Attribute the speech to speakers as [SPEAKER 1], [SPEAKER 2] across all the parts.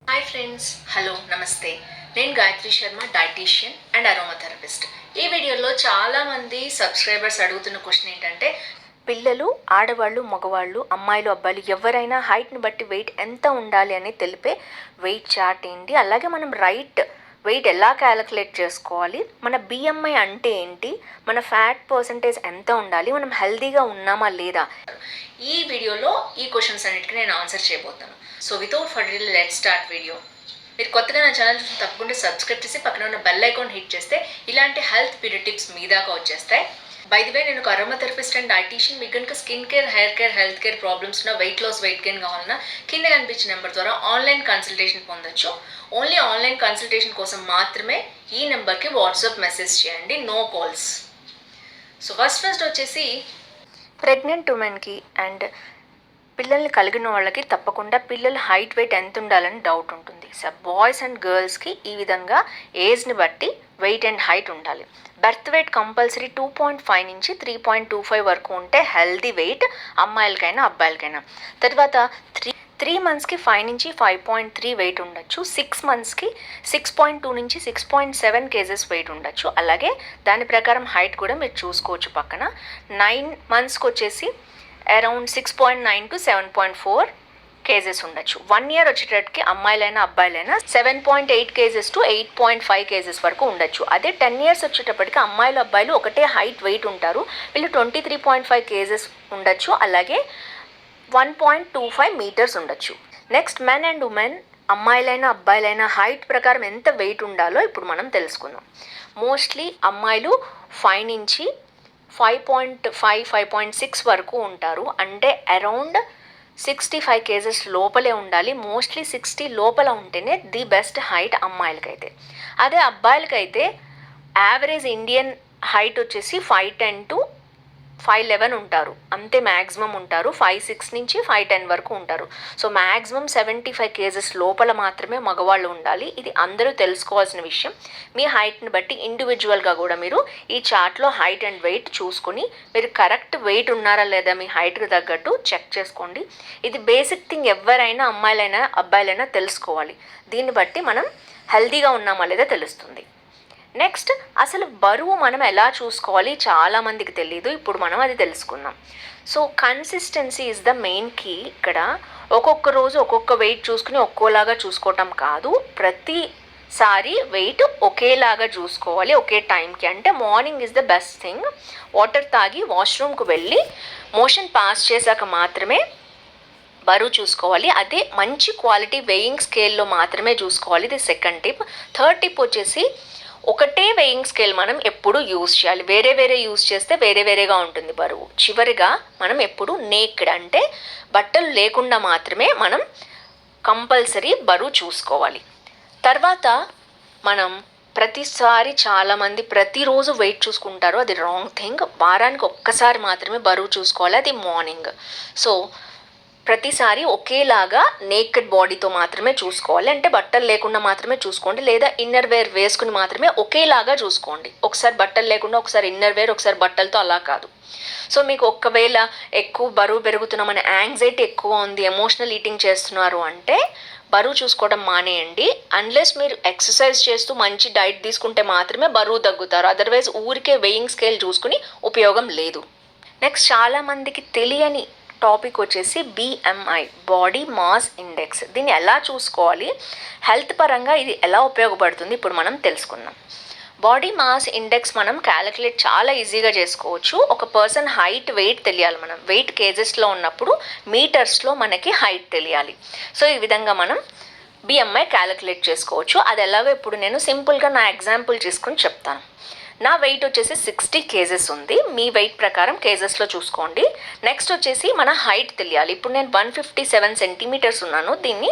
[SPEAKER 1] Hi friends, hello నమస్తే. నేను Gayatri Sharma, dietitian and aroma therapist. ఈ వీడియోలో చాలామంది సబ్స్క్రైబర్స్ అడుగుతున్న క్వశ్చన్ ఏంటంటే, పిల్లలు, ఆడవాళ్ళు, మగవాళ్ళు, అమ్మాయిలు, అబ్బాయిలు ఎవరైనా హైట్ని బట్టి వెయిట్ ఎంత ఉండాలి అని తెలిపే వెయిట్ చార్ట్ ఏంటి, అలాగే మనం వెయిట్ ఎలా క్యాలిక్యులేట్ చేసుకోవాలి, మన బిఎంఐ అంటే ఏంటి, మన ఫ్యాట్ పర్సంటేజ్ ఎంత ఉండాలి, మనం హెల్తీగా ఉన్నామా లేదా, ఈ వీడియోలో ఈ క్వశ్చన్స్ అన్నిటికీ నేను ఆన్సర్ చేయబోతాను. So without further let's start video. మీరు కొత్తగా నా ఛానల్ చూసి తప్పకుండా సబ్స్క్రైబ్ చేసి పక్కన ఉన్న బెల్ ఐకాన్ హిట్ చేస్తే ఇలాంటి హెల్త్ పీరియడ్ టిప్స్ మీ దాకా వచ్చేస్తాయి. బై ది వే, నేను ఒక అరోమా థెరపిస్ట్ అండ్ డైటీషియన్. మీకు కనుక skin care, hair care, health care problems ఉన్న, వెయిట్ లాస్, వెయిట్ గెయిన్ కావాలన్నా కింద కనిపించిన నెంబర్ ద్వారా ఆన్లైన్ కన్సల్టేషన్ పొందొచ్చు. ఓన్లీ ఆన్లైన్ కన్సల్టేషన్ కోసం మాత్రమే ఈ నెంబర్కి వాట్సాప్ మెసేజ్ చేయండి, నో కాల్స్. సో ఫస్ట్ వచ్చేసి ప్రెగ్నెంట్ ఉమెన్కి అండ్ పిల్లల్ని కలిగిన వాళ్ళకి తప్పకుండా పిల్లల హైట్ వెయిట్ ఎంత ఉండాలని డౌట్ ఉంటుంది. సో బాయ్స్ అండ్ గర్ల్స్కి ఈ విధంగా ఏజ్ని బట్టి వెయిట్ అండ్ హైట్ ఉండాలి. బర్త్ వెయిట్ కంపల్సరీ 2.5 నుంచి 3.25 వరకు ఉంటే హెల్దీ వెయిట్, అమ్మాయిలకైనా అబ్బాయిలకైనా. తర్వాత త్రీ మంత్స్కి 5 నుంచి 5.3 వెయిట్ ఉండొచ్చు. 6 మంత్స్కి 6.2 నుంచి 6.7 కేజెస్ వెయిట్ ఉండొచ్చు. అలాగే దాని ప్రకారం హైట్ కూడా మీరు చూసుకోవచ్చు పక్కన. 9 మంత్స్కి వచ్చేసి అరౌండ్ 6.9 to 7.4 కేజెస్ ఉండొచ్చు. 1 year వచ్చేటట్టుకి అమ్మాయిలైనా అబ్బాయిలైనా 7.8 కేజెస్ టు 8.5 కేజెస్ వరకు ఉండొచ్చు. అదే 10 years వచ్చేటప్పటికి అమ్మాయిలు అబ్బాయిలు ఒకటే హైట్ వెయిట్ ఉంటారు. వీళ్ళు 23.5 కేజెస్ ఉండొచ్చు. అలాగే 1.25 meters ఉండొచ్చు. నెక్స్ట్ మెన్ అండ్ ఉమెన్, అమ్మాయిలైనా అబ్బాయిలైనా హైట్ ప్రకారం ఎంత వెయిట్ ఉండాలో ఇప్పుడు మనం తెలుసుకుందాం. మోస్ట్లీ అమ్మాయిలు 5 నుంచి 5.5, 5.6 వరకు ఉంటారు. అంటే అరౌండ్ 65 కేజెస్ లోపలే ఉండాలి. మోస్ట్లీ 60 లోపల ఉంటేనే ది బెస్ట్ హైట్ అమ్మాయిలకైతే. అదే అబ్బాయిలకైతే యావరేజ్ ఇండియన్ హైట్ వచ్చేసి 5'10" to 5'11" ఉంటారు. అంతే మ్యాక్సిమం ఉంటారు. 5'6" నుంచి 5'10" వరకు ఉంటారు. సో మ్యాక్సిమం 75 కేజెస్ లోపల మాత్రమే మగవాళ్ళు ఉండాలి. ఇది అందరూ తెలుసుకోవాల్సిన విషయం. మీ హైట్ని బట్టి ఇండివిజువల్గా కూడా మీరు ఈ చార్ట్లో హైట్ అండ్ వెయిట్ చూసుకొని మీరు కరెక్ట్ వెయిట్ ఉన్నారా లేదా మీ హైట్కి తగ్గట్టు చెక్ చేసుకోండి. ఇది బేసిక్ థింగ్, ఎవరైనా అమ్మాయిలైనా అబ్బాయిలైనా తెలుసుకోవాలి. దీన్ని బట్టి మనం హెల్తీగా ఉన్నామా లేదా తెలుస్తుంది. నెక్స్ట్, అసలు బరువు మనం ఎలా చూసుకోవాలి చాలామందికి తెలియదు. ఇప్పుడు మనం అది తెలుసుకుందాం. So consistency is the main key. ఇక్కడ ఒక్కొక్క రోజు ఒక్కొక్క వెయిట్ చూసుకుని ఒక్కోలాగా చూసుకోవటం కాదు, ప్రతిసారి వెయిట్ ఒకేలాగా చూసుకోవాలి ఒకే టైంకి. అంటే morning is the best thing. Water తాగి వాష్రూమ్కి వెళ్ళి మోషన్ పాస్ చేశాక మాత్రమే బరువు చూసుకోవాలి. అదే మంచి క్వాలిటీ వెయింగ్ స్కేల్లో మాత్రమే చూసుకోవాలి. ఇది సెకండ్ టిప్. థర్డ్ టిప్ వచ్చేసి ఒకటే వెయింగ్ స్కేల్ మనం ఎప్పుడు యూజ్ చేయాలి. వేరే యూజ్ చేస్తే వేరేగా ఉంటుంది బరువు. చివరిగా మనం ఎప్పుడు నేక్డ్ అంటే బట్టలు లేకుండా మాత్రమే మనం కంపల్సరీ బరువు చూసుకోవాలి. తర్వాత మనం ప్రతిసారి చాలామంది ప్రతిరోజు వెయిట్ చూసుకుంటారు. అది రాంగ్ థింగ్. వారానికి ఒక్కసారి మాత్రమే బరువు చూసుకోవాలి, అది మార్నింగ్. సో ప్రతిసారి ఒకేలాగా నేకెడ్ బాడీతో మాత్రమే చూసుకోవాలి. అంటే బట్టలు లేకుండా మాత్రమే చూసుకోండి, లేదా ఇన్నర్ వేర్ వేసుకుని మాత్రమే ఒకేలాగా చూసుకోండి. ఒకసారి బట్టలు లేకుండా, ఒకసారి ఇన్నర్ వేర్, ఒకసారి బట్టలతో, అలా కాదు. సో మీకు ఒకవేళ ఎక్కువ బరువు పెరుగుతున్నామని యాంగ్జైటీ ఎక్కువ ఉంది, ఎమోషనల్ ఈటింగ్ చేస్తున్నారు అంటే బరువు చూసుకోవడం మానేయండి. అన్లెస్ మీరు ఎక్సర్సైజ్ చేస్తూ మంచి డైట్ తీసుకుంటే మాత్రమే బరువు తగ్గుతారు. అదర్వైజ్ ఊరికే వెయింగ్ స్కేల్ చూసుకుని ఉపయోగం లేదు. నెక్స్ట్, చాలామందికి తెలియని టాపిక్ వచ్చేసి బిఎంఐ, బాడీ మాస్ ఇండెక్స్. దీన్ని ఎలా చూసుకోవాలి, హెల్త్ పరంగా ఇది ఎలా ఉపయోగపడుతుంది ఇప్పుడు మనం తెలుసుకుందాం. బాడీ మాస్ ఇండెక్స్ మనం క్యాలిక్యులేట్ చాలా ఈజీగా చేసుకోవచ్చు. ఒక పర్సన్ హైట్, వెయిట్ తెలియాలి. మనం వెయిట్ కేజెస్లో ఉన్నప్పుడు మీటర్స్లో మనకి హైట్ తెలియాలి. సో ఈ విధంగా మనం బిఎంఐ క్యాలిక్యులేట్ చేసుకోవచ్చు. అది ఎలాగో ఇప్పుడు నేను సింపుల్గా నా ఎగ్జాంపుల్ తీసుకుని చెప్తాను. నా వెయిట్ వచ్చేసి 60 కేజెస్ ఉంది. మీ వెయిట్ ప్రకారం కేజెస్లో చూసుకోండి. నెక్స్ట్ వచ్చేసి మన హైట్ తెలియాలి. ఇప్పుడు నేను 157 సెంటీమీటర్స్ ఉన్నాను. దీన్ని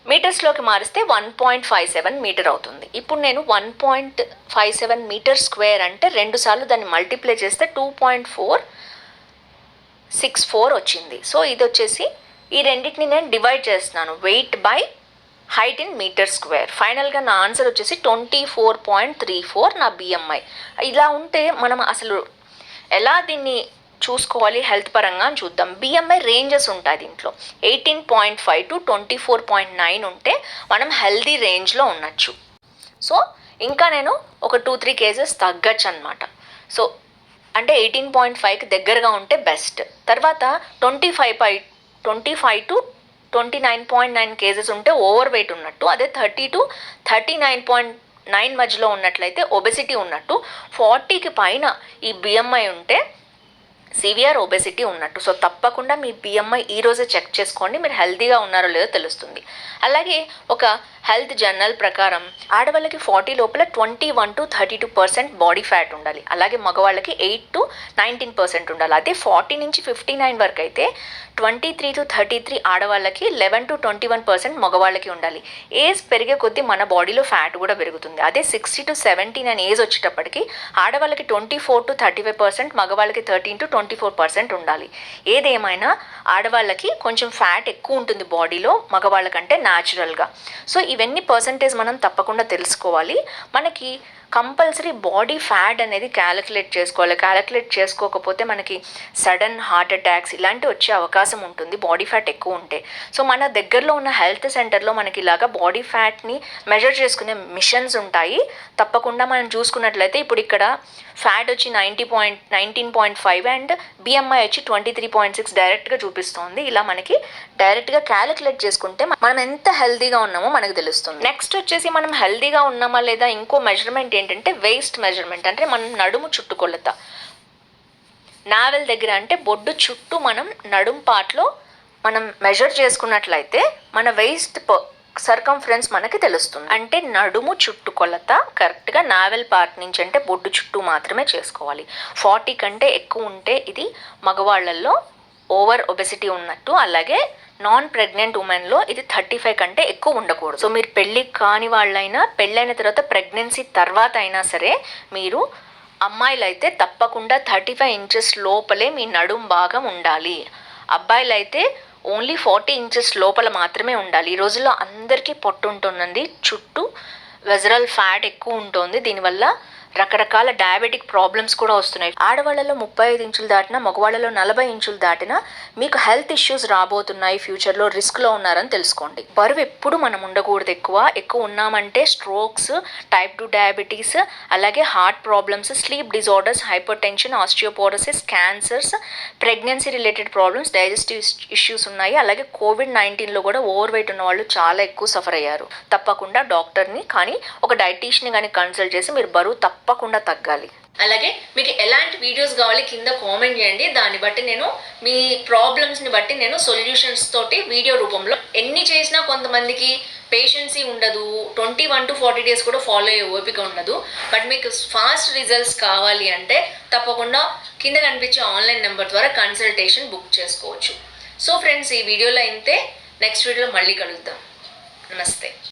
[SPEAKER 1] మీటర్స్లోకి మారిస్తే 1.57 మీటర్ అవుతుంది. ఇప్పుడు నేను 1.57 మీటర్ స్క్వేర్ అంటే 2 సార్లు దాన్ని మల్టిప్లై చేస్తే 2.464 వచ్చింది. సో ఇది వచ్చేసి ఈ రెండింటిని నేను డివైడ్ చేస్తున్నాను, weight by height in meter square. ఫైనల్గా నా ఆన్సర్ వచ్చేసి 24.34 నా బిఎంఐ. ఇలా ఉంటే మనం అసలు ఎలా దీన్ని చూసుకోవాలి హెల్త్ పరంగా అని చూద్దాం. బిఎంఐ రేంజెస్ ఉంటాయి దీంట్లో. 18.5 to 24.9 ఉంటే మనం హెల్దీ రేంజ్లో ఉండొచ్చు. సో ఇంకా నేను ఒక 2-3 కేజెస్ తగ్గచ్చు అనమాట. సో అంటే 18.5కి దగ్గరగా ఉంటే బెస్ట్. తర్వాత 25 to 29.9 కేజెస్ ఉంటే ఓవర్ వెయిట్ ఉన్నట్టు. అదే 30 to 39.9 మధ్యలో ఉన్నట్లయితే ఒబెసిటీ ఉన్నట్టు. 40కి పైన ఈ బిఎంఐ ఉంటే సివియర్ ఒబెసిటీ ఉన్నట్టు. సో తప్పకుండా మీ బిఎంఐ ఈరోజే చెక్ చేసుకోండి, మీరు హెల్తీగా ఉన్నారో లేదో తెలుస్తుంది. అలాగే ఒక హెల్త్ జర్నల్ ప్రకారం ఆడవాళ్ళకి 40 లోపల 21 to 32% బాడీ ఫ్యాట్ ఉండాలి. అలాగే మగవాళ్ళకి 8 to 19% ఉండాలి. అదే 40 నుంచి 59 వరకు అయితే 23 to 33 ఆడవాళ్ళకి, 11 to 21% మగవాళ్ళకి ఉండాలి. ఏజ్ పెరిగే కొద్దీ మన బాడీలో ఫ్యాట్ కూడా పెరుగుతుంది. అదే 60 to 79 ఏజ్ వచ్చేటప్పటికి ఆడవాళ్ళకి 24 to 35%, మగవాళ్ళకి 13 to 24% ఉండాలి. ఏదేమైనా ఆడవాళ్ళకి కొంచెం ఫ్యాట్ ఎక్కువ ఉంటుంది బాడీలో మగవాళ్ళకంటే న్యాచురల్గా. సో ఇవన్నీ పర్సంటేజ్ మనం తప్పకుండా తెలుసుకోవాలి. మనకి కంపల్సరీ బాడీ ఫ్యాట్ అనేది క్యాలిక్యులేట్ చేసుకోవాలి. క్యాలిక్యులేట్ చేసుకోకపోతే మనకి సడన్ హార్ట్ అటాక్స్ ఇలాంటివి వచ్చే అవకాశం ఉంటుంది బాడీ ఫ్యాట్ ఎక్కువ ఉంటే. సో మన దగ్గరలో ఉన్న హెల్త్ సెంటర్లో మనకి ఇలాగా బాడీ ఫ్యాట్ని మెజర్ చేసుకునే మిషన్స్ ఉంటాయి. తప్పకుండా మనం చూసుకున్నట్లయితే ఇప్పుడు ఇక్కడ ఫ్యాట్ వచ్చి 19.5 అండ్ బిఎంఐ వచ్చి 23.6 డైరెక్ట్గా చూపిస్తోంది. ఇలా మనకి డైరెక్ట్గా క్యాలిక్యులేట్ చేసుకుంటే మనం ఎంత హెల్తీగా ఉన్నామో మనకు తెలుస్తుంది. నెక్స్ట్ వచ్చేసి మనం హెల్తీగా ఉన్నామా లేదా ఇంకో మెజర్మెంట్ ఏంటంటే వేస్ట్ మెజర్మెంట్. అంటే మనం నడుము చుట్టుకొలత. నావెల్ దగ్గర అంటే బొడ్డు చుట్టూ మనం నడుము పార్ట్లో మనం మెజర్ చేసుకున్నట్లయితే మన వేస్ట్ సర్కంఫరెన్స్ మనకి తెలుస్తుంది. అంటే నడుము చుట్టుకొలత కరెక్ట్గా నావెల్ పార్ట్ నుంచి అంటే బొడ్డు చుట్టూ మాత్రమే చేసుకోవాలి. 40 కంటే ఎక్కువ ఉంటే ఇది మగవాళ్ళల్లో ఓవర్ ఒబెసిటీ ఉన్నట్టు. అలాగే నాన్ ప్రెగ్నెంట్ ఉమెన్లో ఇది 35 కంటే ఎక్కువ ఉండకూడదు. సో మీరు పెళ్ళి కాని వాళ్ళైనా, పెళ్ళైన తర్వాత ప్రెగ్నెన్సీ తర్వాత అయినా సరే, మీరు అమ్మాయిలు అయితే తప్పకుండా 35 ఇంచెస్ లోపలే మీ నడుం భాగం ఉండాలి. అబ్బాయిలు అయితే ఓన్లీ 40 ఇంచెస్ లోపల మాత్రమే ఉండాలి. ఈ రోజుల్లో అందరికీ పొట్టు ఉంటుందండి, చుట్టూ వెజరల్ ఫ్యాట్ ఎక్కువ ఉంటుంది. దీనివల్ల రకరకాల డయాబెటిక్ ప్రాబ్లమ్స్ కూడా వస్తున్నాయి. ఆడవాళ్ళలో 35 ఇంచులు దాటినా, మగవాళ్ళలో 40 ఇంచులు దాటినా మీకు హెల్త్ ఇష్యూస్ రాబోతున్నాయి. ఫ్యూచర్లో రిస్క్లో ఉన్నారని తెలుసుకోండి. బరువు ఎప్పుడు మనం ఉండకూడదు. ఎక్కువ ఉన్నామంటే స్ట్రోక్స్, టైప్ 2 డయాబెటీస్, అలాగే heart problems, sleep disorders, hyper tension, osteoporosis, cancers, pregnancy related problems, digestive issues ఉన్నాయి. అలాగే COVID-19లో కూడా ఓవర్ వెయిట్ ఉన్న వాళ్ళు చాలా ఎక్కువ సఫర్ అయ్యారు. తప్పకుండా డాక్టర్ని కానీ ఒక డైటీషియన్ని కానీ కన్సల్ట్ చేసి మీరు బరువు తప్పకుండా తగ్గాలి. అలాగే మీకు ఎలాంటి వీడియోస్ కావాలి కింద కామెంట్ చేయండి. దాన్ని బట్టి నేను మీ ప్రాబ్లమ్స్ని బట్టి నేను సొల్యూషన్స్ తోటి వీడియో రూపంలో ఎన్ని చేసినా కొంతమందికి పేషెన్సీ ఉండదు, 21 to 40 డేస్ కూడా ఫాలో అయ్యే ఓపిక ఉండదు. బట్ మీకు ఫాస్ట్ రిజల్ట్స్ కావాలి అంటే తప్పకుండా కింద కనిపించే ఆన్లైన్ నెంబర్ ద్వారా కన్సల్టేషన్ బుక్ చేసుకోవచ్చు. సో ఫ్రెండ్స్, ఈ వీడియోలో అయితే నెక్స్ట్ వీడియోలో మళ్ళీ కలుద్దాం. నమస్తే.